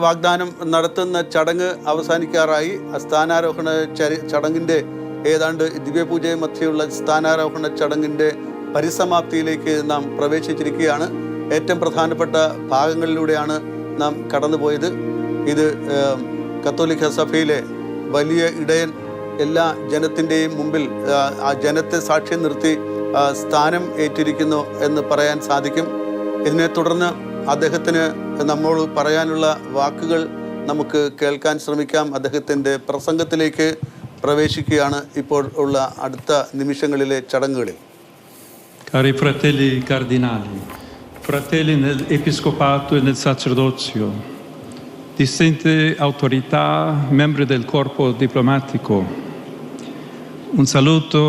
വാഗ്ദാനം നടത്തുന്ന ചടങ്ങ് അവസാനിക്കാറായി. സ്ഥാനാരോഹണ ചടങ്ങിൻ്റെ ഏതാണ്ട് ദിവ്യപൂജയും മധ്യയുള്ള സ്ഥാനാരോഹണ ചടങ്ങിൻ്റെ പരിസമാപ്തിയിലേക്ക് നാം പ്രവേശിച്ചിരിക്കുകയാണ്. ഏറ്റവും പ്രധാനപ്പെട്ട ഭാഗങ്ങളിലൂടെയാണ് നാം കടന്നുപോയത്. ഇത് കത്തോലിക്ക സഭയിലെ വലിയ ഇടയൻ എല്ലാ ജനത്തിൻ്റെയും മുമ്പിൽ ആ ജനത്തെ സാക്ഷ്യം നിർത്തി സ്ഥാനം ഏറ്റിരിക്കുന്നു എന്ന് പറയാൻ സാധിക്കും. ഇതിനെ തുടർന്ന് അദ്ദേഹത്തിന് നമ്മോട് പറയാനുള്ള വാക്കുകൾ നമുക്ക് കേൾക്കാൻ ശ്രമിക്കാം. അദ്ദേഹത്തിൻ്റെ പ്രസംഗത്തിലേക്ക് പ്രവേശിക്കുകയാണ് ഇപ്പോൾ ഉള്ള അടുത്ത നിമിഷങ്ങളിലെ ചടങ്ങുകളിൽ. Cari fratelli cardinali, fratelli nell'episcopato e nel sacerdozio, distinte autorità, membri del corpo diplomatico, un saluto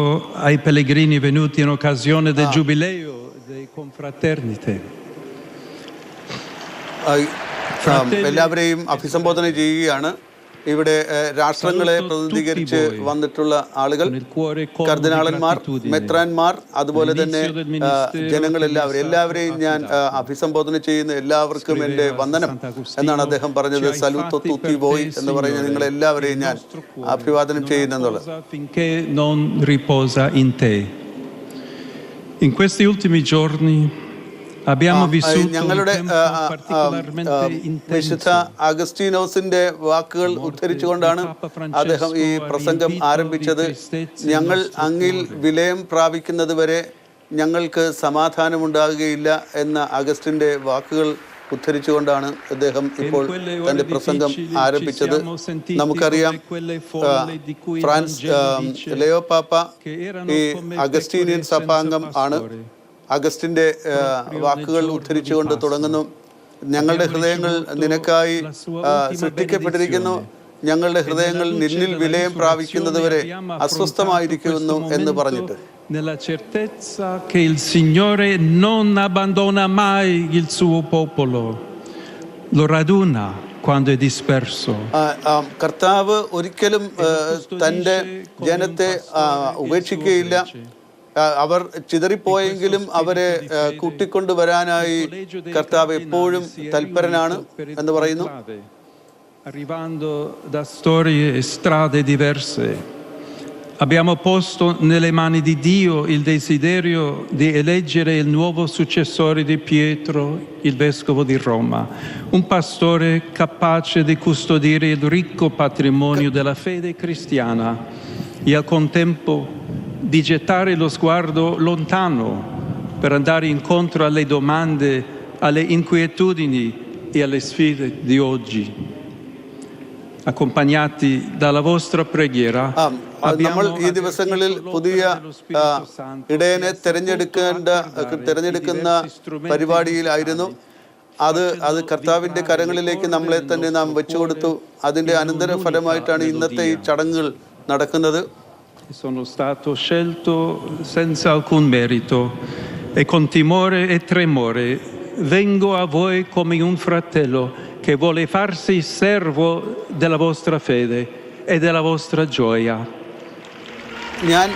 ai pellegrini venuti in occasione del giubileo dei confraternite. എല്ലാവരെയും അഭിസംബോധന ചെയ്യുകയാണ്. ഇവിടെ രാഷ്ട്രങ്ങളെ പ്രതിനിധീകരിച്ച് വന്നിട്ടുള്ള ആളുകൾ, കർദിനാളന്മാർ, മെത്രാന്മാർ, അതുപോലെ തന്നെ എല്ലാവരെയും ഞാൻ അഭിസംബോധന ചെയ്യുന്ന എല്ലാവർക്കും എൻ്റെ വന്ദനം എന്നാണ് അദ്ദേഹം പറഞ്ഞത്. സലൂട്ടോ തൂത്തി വോയ് എന്ന് പറയുന്ന നിങ്ങളെല്ലാവരെയും ഞാൻ അഭിവാദനം ചെയ്യുന്നെന്നുള്ളത്. In questi ultimi giorni ഞങ്ങളുടെ വിശുദ്ധ അഗസ്റ്റീനോസിന്റെ വാക്കുകൾ ഉദ്ധരിച്ചുകൊണ്ടാണ് അദ്ദേഹം ഈ പ്രസംഗം ആരംഭിച്ചത്. ഞങ്ങൾ അങ്ങിൽ വിലയം പ്രാപിക്കുന്നത് വരെ ഞങ്ങൾക്ക് സമാധാനമുണ്ടാകുകയില്ല എന്ന അഗസ്റ്റിന്റെ വാക്കുകൾ ഉദ്ധരിച്ചുകൊണ്ടാണ് അദ്ദേഹം ഇപ്പോൾ തന്റെ പ്രസംഗം ആരംഭിച്ചത്. നമുക്കറിയാം, ഫ്രാൻസ് ലയോ പാപ്പ ഈ അഗസ്റ്റീനിയൻ സഭാംഗം ആണ്. അഗസ്റ്റിന്റെ വാക്കുകൾ ഉദ്ധരിച്ചുകൊണ്ട് തുടങ്ങുന്നു: ഞങ്ങളുടെ ഹൃദയങ്ങൾ നിനക്കായി സൃഷ്ടിക്കപ്പെട്ടിരിക്കുന്നു, ഞങ്ങളുടെ ഹൃദയങ്ങൾ നിന്നിൽ വിലയം പ്രാപിക്കുന്നത് വരെ അസ്വസ്ഥമായിരിക്കുന്നു എന്ന് പറഞ്ഞിട്ട് nella certezza che il Signore non abbandona mai il suo popolo, lo raduna quando è disperso. കർത്താവ് ഒരിക്കലും തൻ്റെ ജനത്തെ ഉപേക്ഷിക്കുകയില്ല. അവർ ചിതറിപ്പോയെങ്കിലും അവരെ കൂട്ടിക്കൊണ്ടുവരാനായി കർത്താവ് എപ്പോഴും തൽപരനാണ് എന്ന് പറയുന്നു. Arrivando da storie e strade diverse, abbiamo posto nelle mani di Dio il desiderio di eleggere il nuovo successore di Pietro, il vescovo di Roma, un pastore capace di custodire il ricco patrimonio della fede cristiana e al contempo di gettare lo sguardo lontano per andare incontro alle domande, alle inquietudini e alle sfide di oggi. Accompagnati dalla vostra preghiera, നമ്മൾ ഈ ദിവസങ്ങളിൽ പുതിയ ഇടയനെ തിരഞ്ഞെടുക്കുന്ന പരിപാടിയിലായിരുന്നു. അത് കർത്താവിൻ്റെ കരങ്ങളിലേക്ക് നമ്മളെ തന്നെ നാം വെച്ചുകൊടുത്തു. അതിൻ്റെ അനന്തരഫലമായിട്ടാണ് ഇന്നത്തെ ഈ ചടങ്ങുകൾ നടക്കുന്നത്. Sono stato scelto senza alcun merito e con timore e tremore vengo a voi come un fratello che vuole farsi servo della vostra fede e della vostra gioia. ഞാൻ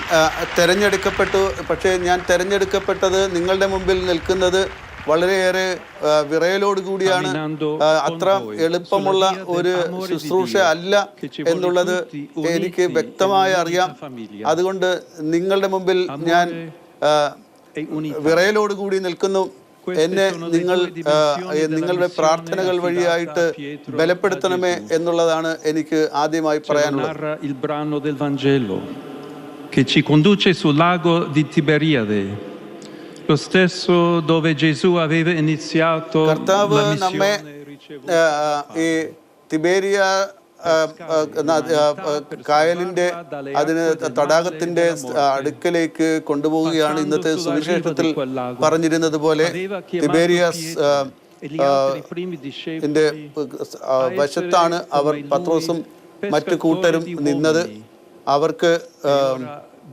തിരഞ്ഞെടുക്കപ്പെട്ടത് നിങ്ങളുടെ മുമ്പിൽ നിൽക്കുന്നത് വളരെയേറെ വിറയലോടുകൂടിയാണ്. അത്ര എളുപ്പമുള്ള ഒരു ശുശ്രൂഷ അല്ല എന്നുള്ളത് എനിക്ക് വ്യക്തമായി അറിയാം. അതുകൊണ്ട് നിങ്ങളുടെ മുമ്പിൽ ഞാൻ വിറയലോടുകൂടി നിൽക്കുന്നു. എന്നെ നിങ്ങളുടെ പ്രാർത്ഥനകൾ വഴിയായിട്ട് ബലപ്പെടുത്തണമേ എന്നുള്ളതാണ് എനിക്ക് ആദ്യമായി പറയാനുള്ളത്. Che ci conduce sul lago di Tiberiade, lo stesso dove Gesù aveva iniziato la missione ഈ തിബേരിയ കായലിന്റെ തടാകത്തിന്റെ അടുക്കലേക്ക് കൊണ്ടുപോവുകയാണ്. ഇന്നത്തെ സുവിശേഷത്തിൽ പറഞ്ഞിരുന്നത് പോലെ തിബേരിയാസ് വശത്താണ് അവർ പത്രോസും മറ്റു കൂട്ടരും നിന്നത്. അവർക്ക്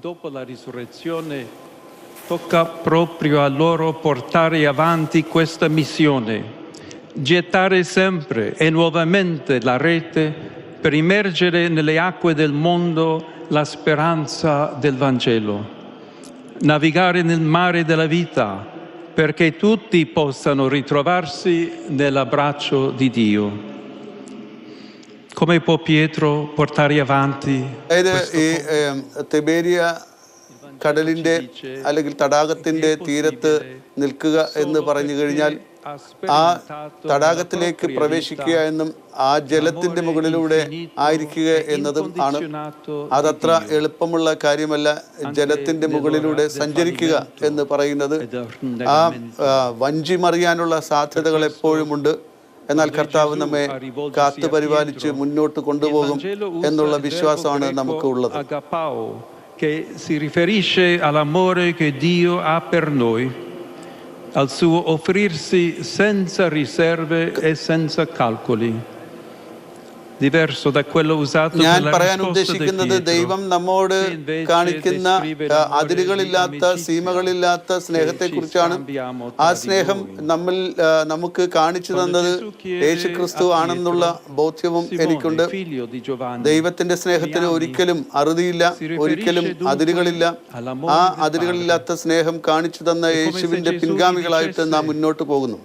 dopo la risurrezione tocca proprio a loro portare avanti questa missione, gettare sempre e nuovamente la rete per immergere nelle acque del mondo la speranza del Vangelo, navigare nel mare della vita perché tutti possano ritrovarsi nell'abbraccio di Dio. Come può Pietro portare avanti അതായത് questo ഈ തിബേരിയ കടലിൻ്റെ അല്ലെങ്കിൽ തടാകത്തിൻ്റെ തീരത്ത് നിൽക്കുക എന്ന് പറഞ്ഞു കഴിഞ്ഞാൽ ആ തടാകത്തിലേക്ക് പ്രവേശിക്കുക എന്നും ആ ജലത്തിൻ്റെ മുകളിലൂടെ ആയിരിക്കുക എന്നതും ആണ്. അതത്ര എളുപ്പമുള്ള കാര്യമല്ല. ജലത്തിൻ്റെ മുകളിലൂടെ സഞ്ചരിക്കുക എന്ന് പറയുന്നത് ആ വഞ്ചി മറിയാനുള്ള സാധ്യതകൾ എപ്പോഴുമുണ്ട്. എന്നാൽ കർത്താവ് നമ്മെ കാത്തു പരിപാലിച്ച് മുന്നോട്ട് കൊണ്ടുപോകും എന്നുള്ള വിശ്വാസമാണ് നമുക്ക് ഉള്ളത്. che si riferisce all'amore che Dio ha per noi, al suo offrirsi senza riserve e senza calcoli. Diverso da quello usato ഞാൻ per la പറയാൻ risposta di ഉദ്ദേശിക്കുന്നത് Pietro, ദൈവം നമ്മോട് che invece കാണിക്കുന്ന descrive l'amore അതിരുകളില്ലാത്ത di amicizia സീമകളില്ലാത്ത സ്നേഹത്തെക്കുറിച്ചാണ്. ആ സ്നേഹം നമുക്ക് കാണിച്ചു തന്നത് യേശുക്രിസ്തു ആണെന്നുള്ള ബോധ്യവും എനിക്കുണ്ട്. ദൈവത്തിന്റെ സ്നേഹത്തിന് ഒരിക്കലും അറുതിയില്ല, ഒരിക്കലും അതിരുകളില്ല. ആ അതിരുകളില്ലാത്ത സ്നേഹം കാണിച്ചു തന്ന യേശുവിന്റെ പിൻഗാമികളായിട്ട് നാം മുന്നോട്ട് പോകുന്നു.